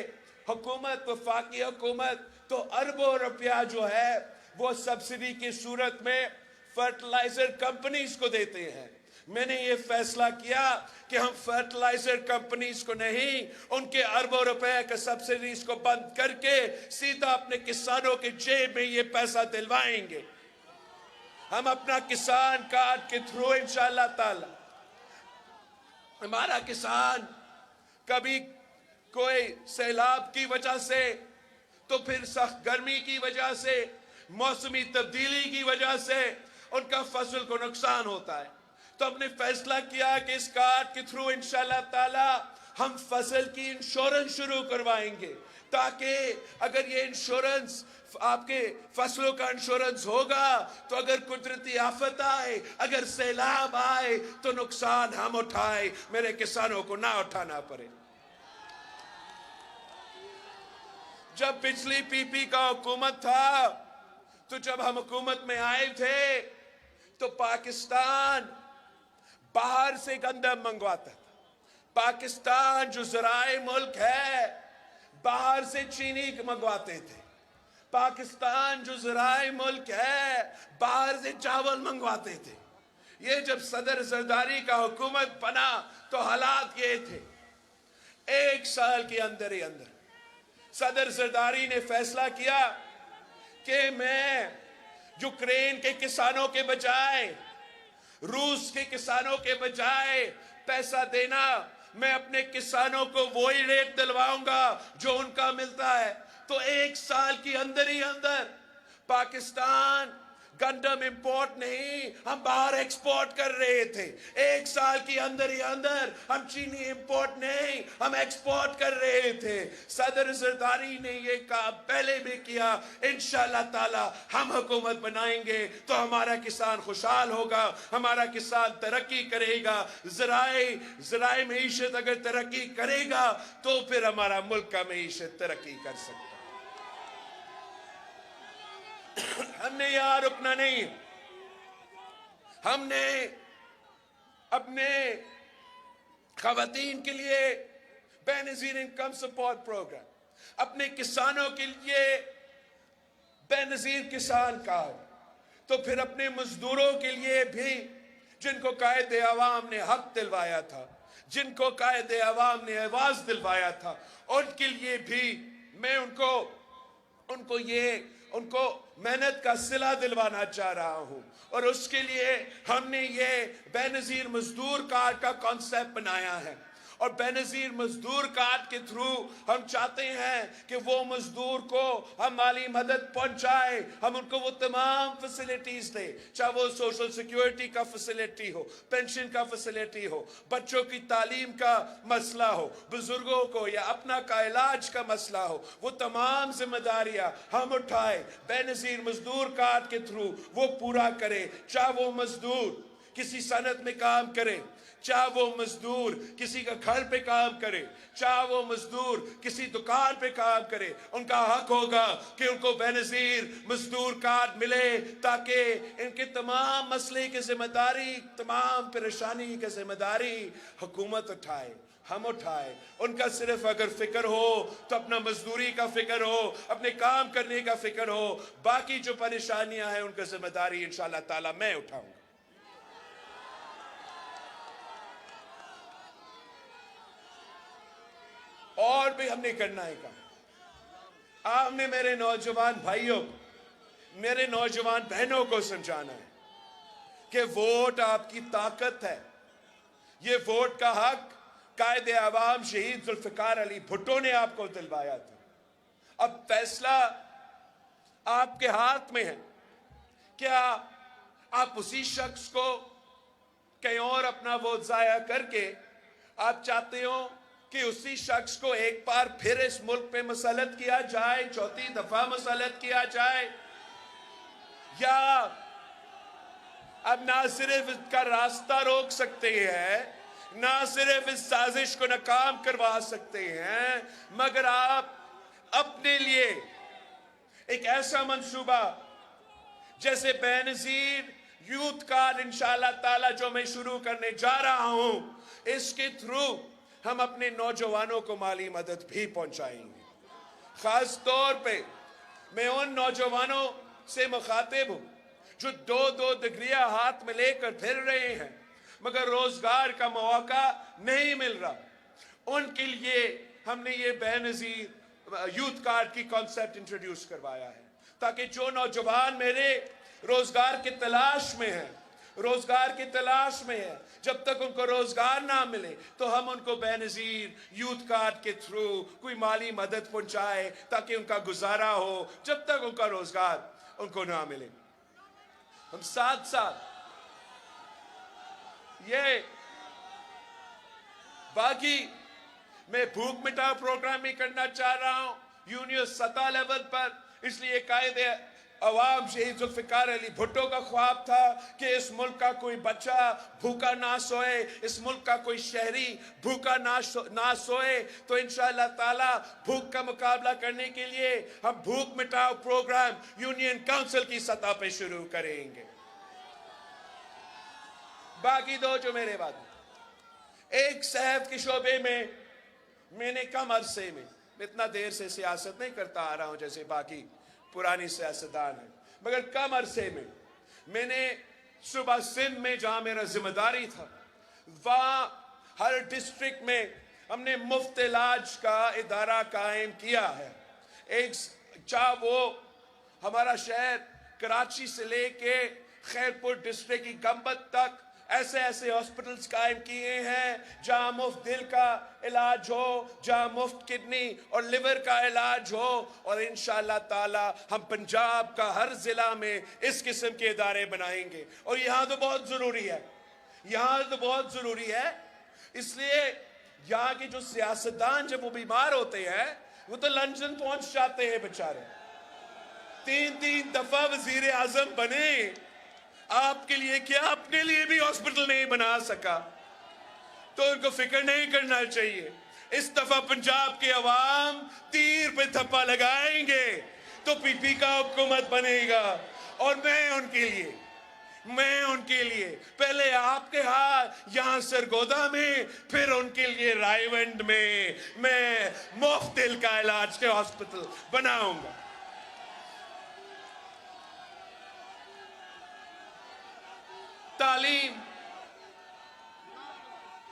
[SPEAKER 8] हुकूमत वफाकी हुकूमत तो अरबों रुपया जो है वो सब्सिडी की सूरत में फर्टिलाइजर कंपनीज को देते हैं। मैंने ये फैसला किया कि हम फर्टिलाइजर कंपनीज को नहीं, उनके अरबों रुपए के सब्सिडीज को बंद करके सीधा अपने किसानों के जेब में ये पैसा दिलवाएंगे। हम अपना किसान कार्ड के थ्रू इंशाअल्लाह ताला हमारा किसान कभी कोई सैलाब की वजह से तो फिर सख्त गर्मी की वजह से मौसमी तब्दीली की वजह से उनका फसल को नुकसान होता है, तो हमने फैसला किया कि इस कार्ड के थ्रू इंशाअल्लाह ताला हम फसल की इंश्योरेंस शुरू करवाएंगे ताकि अगर ये इंश्योरेंस आपके फसलों का इंश्योरेंस होगा तो अगर कुदरती आफत आए, अगर सैलाब आए तो नुकसान हम उठाए, मेरे किसानों को ना उठाना पड़े। जब पिछली पीपी का हुकूमत था तो जब हम हुकूमत में आए थे तो पाकिस्तान बाहर से गंदम मंगवाता था। पाकिस्तान जो ज़राए मुल्क है बाहर से चीनी मंगवाते थे। पाकिस्तान जो ज़राए मुल्क है बाहर से चावल मंगवाते थे। ये जब सदर जरदारी का हुकूमत बना तो हालात ये थे, एक साल के अंदर ही अंदर सदर जरदारी ने फैसला किया कि मैं यूक्रेन के किसानों के बजाय, रूस के किसानों के बजाय पैसा देना, मैं अपने किसानों को वही रेट दिलवाऊंगा जो उनका मिलता है। तो एक साल के अंदर ही अंदर पाकिस्तान गंदम इंपोर्ट नहीं, हम बाहर एक्सपोर्ट कर रहे थे। एक साल के अंदर ही अंदर हम चीनी इंपोर्ट नहीं, हम एक्सपोर्ट कर रहे थे। सदर जरदारी ने ये काम पहले भी किया। इंशाअल्लाह ताला हम हुकूमत बनाएंगे तो हमारा किसान खुशहाल होगा, हमारा किसान तरक्की करेगा। ज़राए मईशत अगर तरक्की करेगा तो फिर हमारा मुल्क का मईशत तरक्की कर सकता है। हमने यहाँ रुकना नहीं, हमने अपने खवातीन के लिए बेनज़ीर इनकम सपोर्ट प्रोग्राम, अपने किसानों के लिए बेनज़ीर किसान कार्ड, तो फिर अपने मजदूरों के लिए भी जिनको कायदे अवाम ने हक दिलवाया था, जिनको कायदे अवाम ने आवाज दिलवाया था, उनके लिए भी मैं उनको मेहनत का सिला दिलवाना चाह रहा हूं। और उसके लिए हमने ये बेनज़ीर मजदूर कार्ड का कॉन्सेप्ट बनाया है। और बेनज़ीर मजदूर कार्ड के थ्रू हम चाहते हैं कि वो मजदूर को हम माली मदद पहुंचाए, हम उनको वो तमाम फैसिलिटीज दें, चाहे वो सोशल सिक्योरिटी का फैसिलिटी हो, पेंशन का फैसिलिटी हो, बच्चों की तालीम का मसला हो, बुजुर्गों को या अपना का इलाज का मसला हो, वो तमाम जिम्मेदारियां हम उठाए, बेनज़ीर मजदूर कार्ड के थ्रू वो पूरा करें। चाहे वो मजदूर किसी सनत में काम करे, चाहे वो मजदूर किसी का घर पे काम करे, चाहे वो मजदूर किसी दुकान पे काम करे, उनका हक होगा कि उनको बेनजीर मजदूर कार्ड मिले, ताकि इनके तमाम मसले की जिम्मेदारी, तमाम परेशानी की जिम्मेदारी हुकूमत उठाए, हम उठाए। उनका सिर्फ अगर फिक्र हो तो अपना मजदूरी का फिक्र हो, अपने काम करने का फिक्र हो, बाकी जो परेशानियां हैं उनका जिम्मेदारी इंशाअल्लाह ताला मैं उठाऊंगा। और भी हमने करना है काम। आपने मेरे नौजवान भाइयों, मेरे नौजवान बहनों को समझाना है कि वोट आपकी ताकत है। ये वोट का हक कायदे आवाम शहीद जुल्फिकार अली भुट्टो ने आपको दिलवाया था। अब फैसला आपके हाथ में है। क्या आप उसी शख्स को कहीं और अपना वोट जाया करके आप चाहते हो कि उसी शख्स को एक बार फिर इस मुल्क पे मुसल्लत किया जाए, चौथी दफा मुसल्लत किया जाए, या अब ना सिर्फ इसका रास्ता रोक सकते हैं, ना सिर्फ इस साजिश को नाकाम करवा सकते हैं, मगर आप अपने लिए एक ऐसा मंसूबा जैसे बेनजीर यूथ कार्ड इंशाअल्लाह ताला जो मैं शुरू करने जा रहा हूं, इसके थ्रू हम अपने नौजवानों को माली मदद भी पहुंचाएंगे। खास तौर पे मैं उन नौजवानों से मुखातिब हूं जो 2-2 डिग्रियां हाथ में लेकर फिर रहे हैं मगर रोजगार का मौका नहीं मिल रहा। उनके लिए हमने ये बेनजीर यूथ कार्ड की कॉन्सेप्ट इंट्रोड्यूस करवाया है, ताकि जो नौजवान मेरे रोजगार की तलाश में है, रोजगार की तलाश में है, जब तक उनको रोजगार ना मिले तो हम उनको बेनजीर यूथ कार्ड के थ्रू कोई माली मदद पहुंचाए ताकि उनका गुजारा हो जब तक उनका रोजगार उनको ना मिले। हम साथ साथ ये बाकी मैं भूख मिटाओ प्रोग्राम भी करना चाह रहा हूं यूनियन सतह लेवल पर, इसलिए कायदे अवाम शहीद जुल्फिकार अली भुट्टो का ख्वाब था कि इस मुल्क का कोई बच्चा भूखा ना सोए, इस मुल्क का कोई शहरी भूखा ना सोए। तो इंशाअल्लाह ताला भूख का मुकाबला करने के लिए हम भूख मिटाओ प्रोग्राम यूनियन काउंसिल की सतह पे शुरू करेंगे। बाकी दो जो मेरे बाद, एक सेहत के शोबे में मैंने कम अरसे में, इतना देर से सियासत नहीं करता आ रहा हूं जैसे बाकी पुरानी सियासतदान है, मगर कम अरसे में मैंने सुबह सिंध में जहां मेरा जिम्मेदारी था, वहां हर डिस्ट्रिक्ट में हमने मुफ्त इलाज का इदारा कायम किया है। एक चाहे वो हमारा शहर कराची से लेके खैरपुर डिस्ट्रिक्ट की गंबत तक ऐसे ऐसे हॉस्पिटल्स कायम किए हैं जहां मुफ्त दिल का इलाज हो, जहां मुफ्त किडनी और लिवर का इलाज हो, और इंशाअल्लाह ताला हम पंजाब का हर जिला में इस किस्म के इदारे बनाएंगे। और यहाँ तो बहुत ज़रूरी है, यहाँ तो बहुत ज़रूरी है, इसलिए यहाँ के जो सियासतदान जब वो बीमार होते हैं वो तो लंदन पहुंच जाते हैं बेचारे, 3-3 दफा वजीर आजम बने, आपके लिए क्या अपने लिए भी हॉस्पिटल नहीं बना सका, तो उनको फिक्र नहीं करना चाहिए। इस दफा पंजाब के अवाम तीर पे थप्पा लगाएंगे तो पीपी का हुकूमत बनेगा। और मैं उनके लिए पहले आपके हाथ यहां सरगोदा में, फिर उनके लिए रायवंड में मैं मुफ्त दिल का इलाज के हॉस्पिटल बनाऊंगा।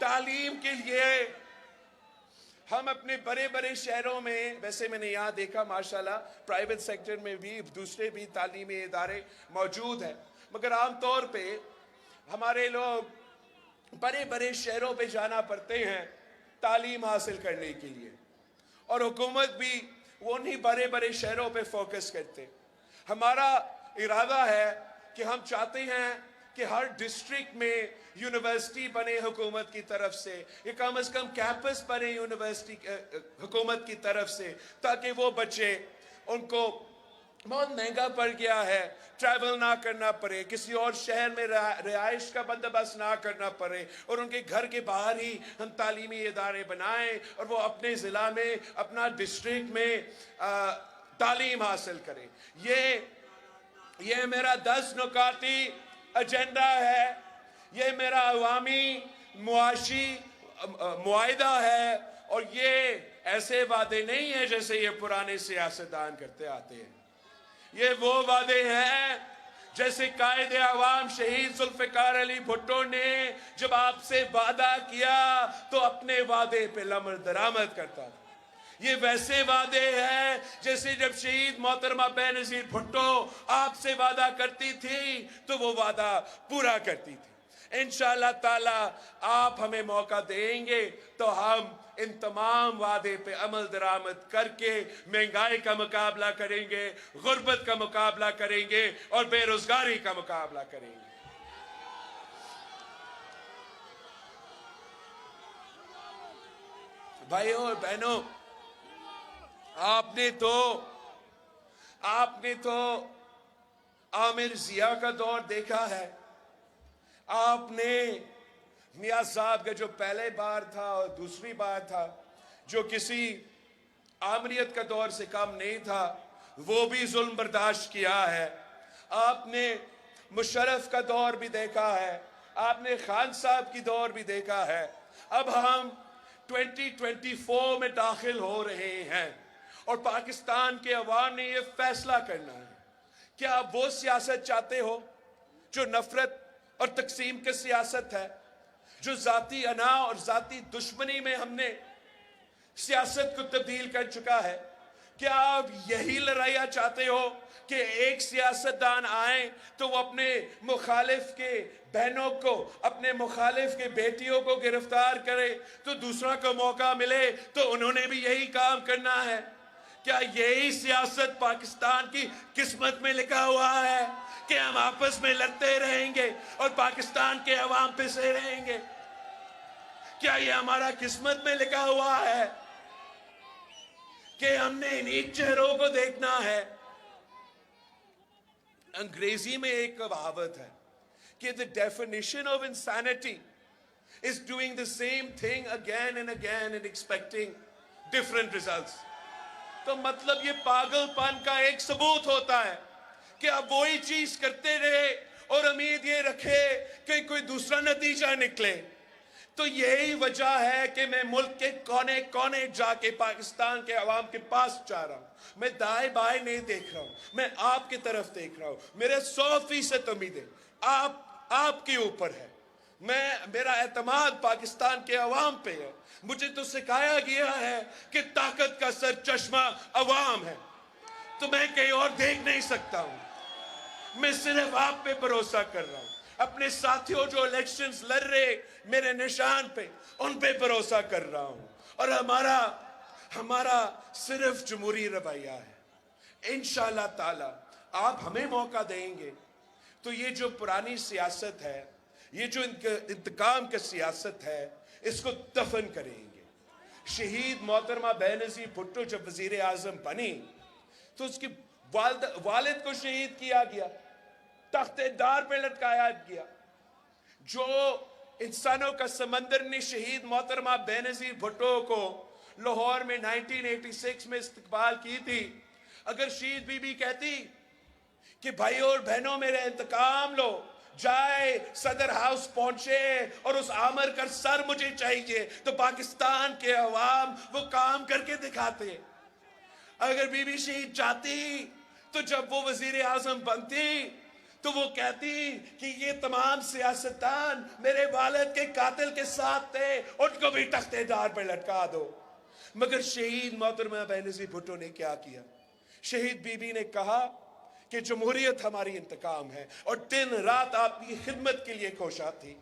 [SPEAKER 8] तालीम के लिए हम अपने बड़े बड़े शहरों में, वैसे मैंने यहाँ देखा माशाल्लाह प्राइवेट सेक्टर में भी दूसरे भी तालीमी इदारे मौजूद हैं, मगर आमतौर पे हमारे लोग बड़े बड़े शहरों पे जाना पड़ते हैं तालीम हासिल करने के लिए, और हुकूमत भी वो उन्हीं बड़े बड़े शहरों पे फोकस करते। हमारा इरादा है कि हम चाहते हैं कि हर डिस्ट्रिक्ट में यूनिवर्सिटी बने हुकूमत की तरफ से, या कम से कम कैंपस बने यूनिवर्सिटी हुकूमत की तरफ से, ताकि वो बच्चे उनको बहुत महंगा पड़ गया है, ट्रैवल ना करना पड़े, किसी और शहर में रिहाइश का बंदोबस्त ना करना पड़े, और उनके घर के बाहर ही हम तालीमी इदारे बनाएं और वो अपने ज़िला में, अपना डिस्ट्रिक्ट में तालीम हासिल करें। ये मेरा 10 नुकाती एजेंडा है, ये मेरा अवामी मुआशी मुआहिदा है, और ये ऐसे वादे नहीं है जैसे ये पुराने सियासतदान करते आते हैं। ये वो वादे हैं जैसे कायदे अवाम शहीद जुल्फ़िकार अली भुट्टो ने जब आपसे वादा किया तो अपने वादे पे लमर दरामद करता था। ये वैसे वादे हैं जैसे जब शहीद मोहतरमा बेनज़ीर भुट्टो आपसे वादा करती थी तो वो वादा पूरा करती थी। इंशाअल्लाह ताला आप हमें मौका देंगे तो हम इन तमाम वादे पे अमल दरामद करके महंगाई का मुकाबला करेंगे, गुर्बत का मुकाबला करेंगे और बेरोजगारी का मुकाबला करेंगे। भाइयों और बहनों, आपने तो आमिर जिया का दौर देखा है। आपने मियां साहब का जो पहले बार था और दूसरी बार था, जो किसी आमरीत का दौर से कम नहीं था, वो भी जुल्म बर्दाश्त किया है। आपने मुशर्रफ का दौर भी देखा है, आपने खान साहब की दौर भी देखा है। अब हम 2024 में दाखिल हो रहे हैं और पाकिस्तान के अवाम ने ये फैसला करना है, क्या आप वो सियासत चाहते हो जो नफरत और तकसीम की सियासत है, जो जाती अना और जाती दुश्मनी में हमने सियासत को तब्दील कर चुका है? क्या आप यही लड़ाइयाँ चाहते हो कि एक सियासतदान आए तो वो अपने मुखालिफ के बहनों को, अपने मुखालिफ के बेटियों को गिरफ्तार करे तो दूसरा को मौका मिले तो उन्होंने भी यही काम करना है? क्या यही सियासत पाकिस्तान की किस्मत में लिखा हुआ है कि हम आपस में लड़ते रहेंगे और पाकिस्तान के अवाम पिसे रहेंगे? क्या ये हमारा किस्मत में लिखा हुआ है कि हमने इन्हीं चेहरों को देखना है? अंग्रेजी में एक कहावत है कि the definition of insanity is doing the same thing again and again and expecting different results. तो मतलब ये पागलपन का एक सबूत होता है कि आप वही चीज करते रहे और उम्मीद ये रखे कि कोई दूसरा नतीजा निकले। तो यही वजह है कि मैं मुल्क के कोने कोने जाके पाकिस्तान के अवाम के पास जा रहा हूं। मैं दाएं बाएं नहीं देख रहा हूं, मैं आपकी तरफ देख रहा हूं। मेरे 100% उम्मीदें आपके ऊपर है। मेरा एतमाद पाकिस्तान के अवाम पे है। मुझे तो सिखाया गया है कि ताकत का सर चश्मा अवाम है, तो मैं कहीं और देख नहीं सकता हूं। मैं सिर्फ आप पे भरोसा कर रहा हूं। अपने साथियों जो इलेक्शंस लड़ रहे मेरे निशान पे, उन पे भरोसा कर रहा हूं। और हमारा सिर्फ जमहूरी रवैया है। इंशाअल्लाह ताला आप हमें मौका देंगे तो ये जो पुरानी सियासत है, ये जो इंतकाम की सियासत है, इसको दफन करेंगे। शहीद मोहतरमा बेनज़ीर भुट्टो जब वजीर आजम बनी तो उसके वालिद को शहीद किया गया, तख्तेदार पे लटकाया गया। जो इंसानों का समंदर ने शहीद मोहतरमा बेनज़ीर भुट्टो को लाहौर में 1986 में इस्तकबाल की थी, अगर शहीद बीबी कहती कि भाई और बहनों मेरे इंतकाम लो, जाए सदर हाउस पहुंचे और उस आमर का सर मुझे चाहिए, तो पाकिस्तान के अवाम वो काम करके दिखाते। अगर बीबी शहीद चाहती तो जब वो वजीर आजम बनती तो वो कहती कि ये तमाम सियासतदान मेरे वालिद के कातिल के साथ थे, उनको भी तख्तेदार पर लटका दो। मगर शहीद मोहतरमा बेनज़ीर भुट्टो ने क्या किया? शहीद बीबी ने कहा कि जमहूरियत हमारी इंतकाम है, और दिन रात आपकी खिदमत के लिए कोशा थी।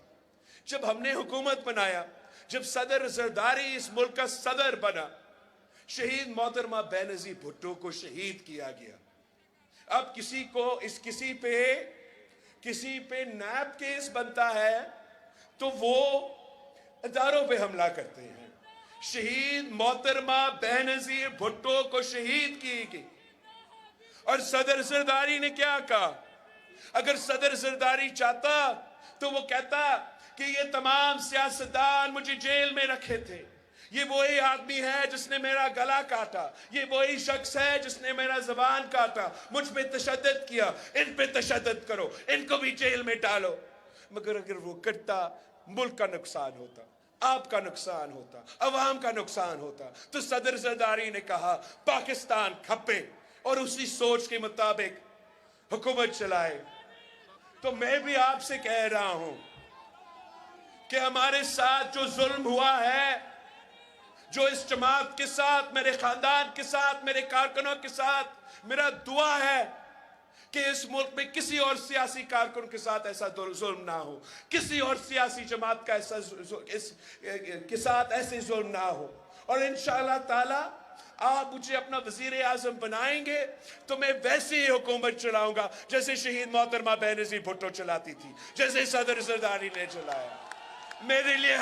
[SPEAKER 8] जब हमने हुकूमत बनाया, जब सदर जरदारी इस मुल्क का सदर बना, शहीद मोहतरमा बेनज़ीर भुट्टो को शहीद किया गया। अब किसी पे नैब केस बनता है तो वो इदारों पे हमला करते हैं। शहीद मोहतरमा बेनज़ीर भुट्टो को शहीद की गई اور صدر زرداری نے کیا کہا؟ اگر صدر زرداری چاہتا تو وہ کہتا کہ یہ تمام سیاستدان مجھے جیل میں رکھے تھے، یہ وہی آدمی ہے جس نے میرا گلا کاٹا، یہ وہی شخص ہے جس نے میرا زبان کاٹا، مجھ پہ تشدد کیا، ان پہ تشدد کرو، ان کو بھی جیل میں ڈالو۔ مگر اگر وہ کرتا ملک کا نقصان ہوتا، آپ کا نقصان ہوتا، عوام کا نقصان ہوتا۔ تو صدر زرداری نے کہا پاکستان کھپے اور اسی سوچ کے مطابق حکومت چلائے۔ تو میں بھی آپ سے کہہ رہا ہوں کہ ہمارے ساتھ جو ظلم ہوا ہے، جو اس جماعت کے ساتھ، میرے خاندان کے ساتھ، میرے کارکنوں کے ساتھ، میرا دعا ہے کہ اس ملک میں کسی اور سیاسی کارکن کے ساتھ ایسا ظلم نہ ہو، کسی اور سیاسی جماعت کا کے ساتھ ایسے ظلم نہ ہو۔ اور انشاءاللہ تعالی آپ مجھے اپنا وزیر اعظم بنائیں گے تو میں ویسی ہی حکومت چلاؤں گا جیسے شہید محترمہ بینظیر بھٹو چلاتی تھی، جیسے صدر زرداری نے چلایا۔ میرے لیے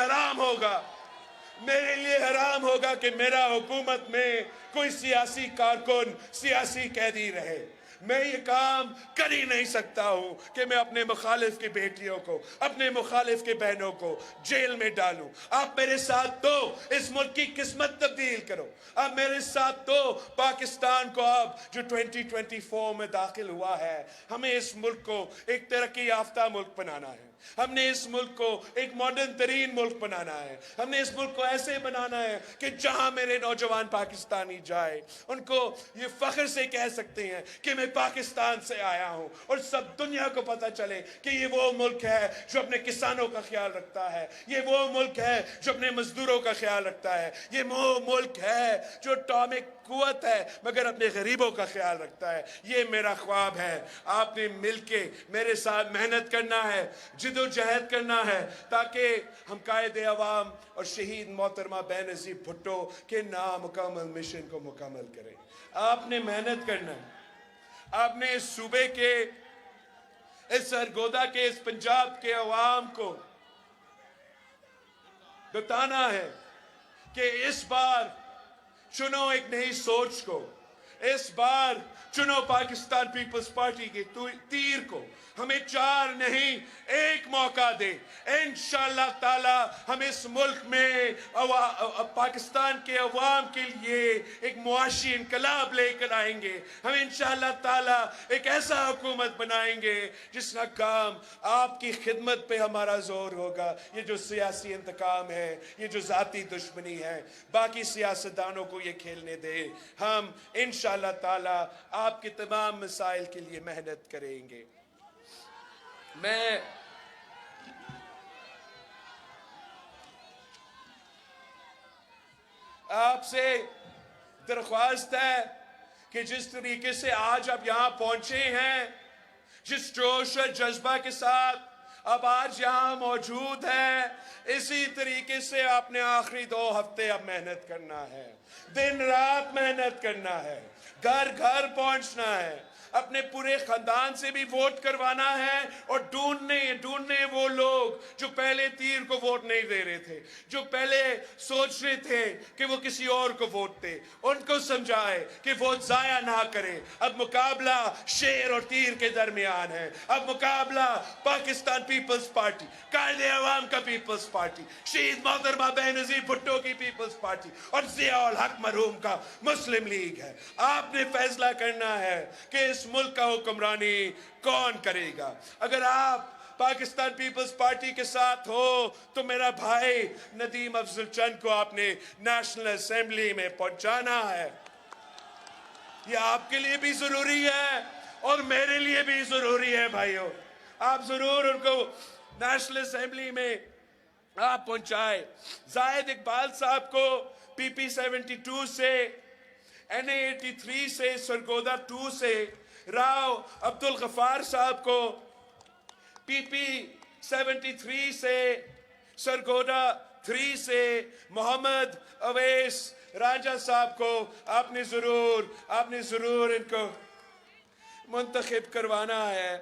[SPEAKER 8] حرام ہوگا کہ میرا حکومت میں کوئی سیاسی کارکن، سیاسی قیدی رہے۔ میں یہ کام کر ہی نہیں سکتا ہوں کہ میں اپنے مخالف کی بیٹیوں کو، اپنے مخالف کے بہنوں کو جیل میں ڈالوں۔ آپ میرے ساتھ تو اس ملک کی قسمت تبدیل کرو، آپ میرے ساتھ تو پاکستان کو اب جو 2024 میں داخل ہوا ہے، ہمیں اس ملک کو ایک ترقی یافتہ ملک بنانا ہے، ہم نے اس ملک کو ایک ماڈرن ترین ملک بنانا ہے، ہم نے اس ملک کو ایسے بنانا ہے کہ جہاں میرے نوجوان پاکستانی جائے ان کو یہ فخر سے کہہ سکتے ہیں کہ میں پاکستان سے آیا ہوں، اور سب دنیا کو پتہ چلے کہ یہ وہ ملک ہے جو اپنے کسانوں کا خیال رکھتا ہے، یہ وہ ملک ہے جو اپنے مزدوروں کا خیال رکھتا ہے، یہ وہ ملک ہے جو اٹامک قوت ہے مگر اپنے غریبوں کا خیال رکھتا ہے۔ یہ میرا خواب ہے۔ آپ نے مل کے میرے ساتھ محنت کرنا ہے، جد و جہد کرنا ہے، تاکہ ہم قائد عوام اور شہید محترمہ بینظیر بھٹو کے نامکمل مشن کو مکمل کریں۔ آپ نے محنت کرنا ہے، آپ نے اس صوبے کے، اس سرگودا کے، اس پنجاب کے عوام کو بتانا ہے کہ اس بار چنو ایک نئی سوچ کو، اس بار چنو پاکستان پیپلز پارٹی کے تیر کو، ہمیں 4 نہیں 1 موقع دے۔ انشاءاللہ تعالی ہم اس ملک میں پاکستان کے عوام کے لیے ایک معاشی انقلاب لے کر آئیں گے۔ ہم انشاءاللہ تعالی ایک ایسا حکومت بنائیں گے جس کا کام آپ کی خدمت پہ ہمارا زور ہوگا۔ یہ جو سیاسی انتقام ہے، یہ جو ذاتی دشمنی ہے، باقی سیاستدانوں کو یہ کھیلنے دے۔ ہم انشاءاللہ تعالی آپ کے تمام مسائل کے لیے محنت کریں گے۔ میں آپ سے درخواست ہے کہ جس طریقے سے آج آپ یہاں پہنچے ہیں، جس جوش اور جذبہ کے ساتھ اب آج یہاں موجود ہیں، اسی طریقے سے آپ نے آخری 2 ہفتے اب محنت کرنا ہے، دن رات محنت کرنا ہے، گھر گھر پہنچنا ہے، اپنے پورے خاندان سے بھی ووٹ کروانا ہے، اور ڈھونڈنے وہ لوگ جو پہلے تیر کو ووٹ نہیں دے رہے تھے، جو پہلے سوچ رہے تھے کہ وہ کسی اور کو ووٹ دے، ان کو سمجھائے کہ ووٹ ضائع نہ کرے۔ اب مقابلہ شیر اور تیر کے درمیان ہے، اب مقابلہ پاکستان پیپلز پارٹی، قائد عوام کا پیپلز پارٹی، شہید محترمہ بینظیر بھٹو کی پیپلز پارٹی اور ضیاء الحق مرحوم کا مسلم لیگ ہے۔ آپ نے فیصلہ کرنا ہے کہ اس ملک کا حکمرانی کون کرے گا۔ اگر آپ پاکستان پیپلز پارٹی کے ساتھ ہو تو میرا بھائی ندیم افضل چند کو آپ نے نیشنل اسمبلی میں پہنچانا ہے۔ یہ آپ کے لیے بھی ضروری ہے اور میرے لیے بھی ضروری ہے بھائیوں۔ آپ ضرور ان کو نیشنل اسمبلی میں آپ پہنچائے۔ زاہد اقبال صاحب کو پی پی 72 سے، NA 83 سے، سرگودا 2 سے، راؤ عبدالغفار صاحب کو پی پی 73 سے، سرگودا 3 سے، محمد اویس راجہ صاحب کو آپ نے ضرور ان کو منتخب کروانا ہے۔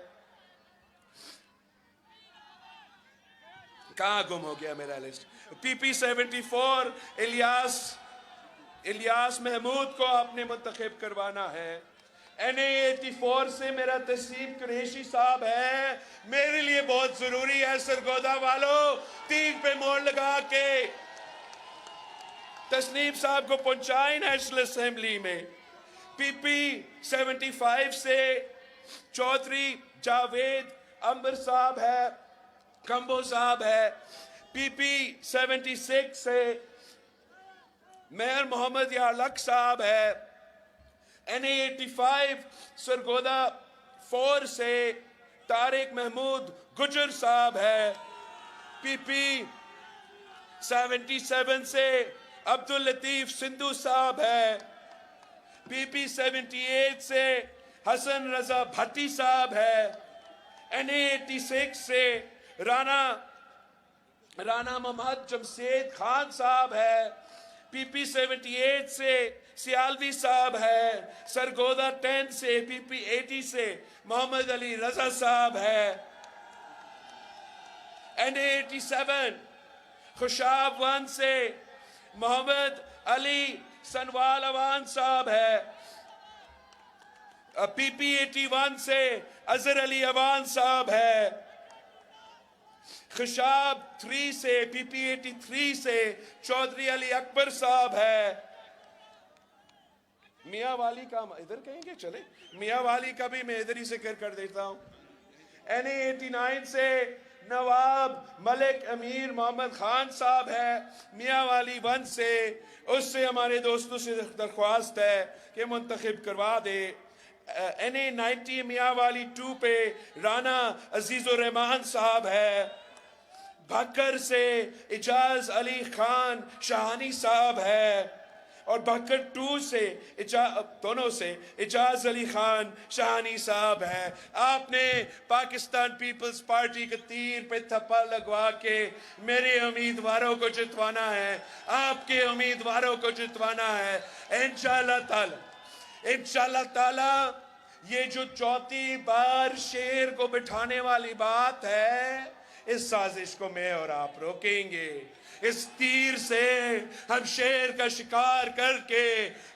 [SPEAKER 8] کہاں گم ہو گیا میرا لسٹ؟ پی پی 74 الیاس محمود کو آپ نے منتخب کروانا ہے۔ NA84 سے میرا تسلیم قریشی صاحب ہے. میرے لیے بہت ضروری ہے سرگودا والوں 3 پہ موڑ لگا کے تسلیم صاحب کو پہنچائیں نیشنل اسمبلی میں. PP 75 سے چودھری جاوید امبر صاحب ہے, کمبو صاحب ہے. PP 76 سے میئر محمد یارلک صاحب ہے. NA85 سرگودا 4 سے طارق محمود گجر صاحب ہے. PP 77 سے عبداللطیف سندھو صاحب ہے. PP 78 سے حسن رضا بھٹی صاحب ہے. NA86 سے رانا محمد جمشید خان صاحب ہے. PP 78 سے سیالوی صاحب ہے. سرگودا 10 سے PP 80 سے محمد علی رضا صاحب ہے. NA87 خوشاب 1 سے محمد علی سنوال اوان صاحب ہے. PP 81 سے اظہر علی اوان صاحب ہے. خشاب 3 سے PP 83 سے چودھری علی اکبر صاحب ہے. میاں والی کا ادھر کہیں گے, چلے میاں والی کا بھی میں ادھر ہی ذکر کر دیتا ہوں. NA89 سے نواب ملک امیر محمد خان صاحب ہے. میاں والی 1 سے اس سے ہمارے دوستوں سے درخواست ہے کہ منتخب کروا دے. NA90 میاں والی 2 پہ رانا عزیز الرحمان صاحب ہے. بھکر سے اجاز علی خان شاہانی صاحب ہے. اور بھکر 2 سے دونوں سے اجاز علی خان شاہانی صاحب ہے. آپ نے پاکستان پیپلز پارٹی کے تیر پہ تھپا لگوا کے میرے امیدواروں کو جتوانا ہے, آپ کے امیدواروں کو جتوانا ہے. انشاءاللہ تعالی یہ جو 4تھی بار شیر کو بٹھانے والی بات ہے, اس سازش کو میں اور آپ روکیں گے. اس تیر سے ہم شیر کا شکار کر کے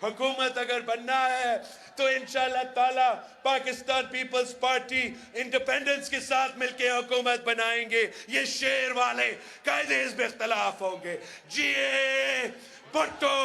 [SPEAKER 8] حکومت اگر بننا ہے تو انشاءاللہ تعالی پاکستان پیپلز پارٹی انڈیپینڈنس کے ساتھ مل کے حکومت بنائیں گے. یہ شیر والے قائد حزب اختلاف ہوں گے. جی بھٹو.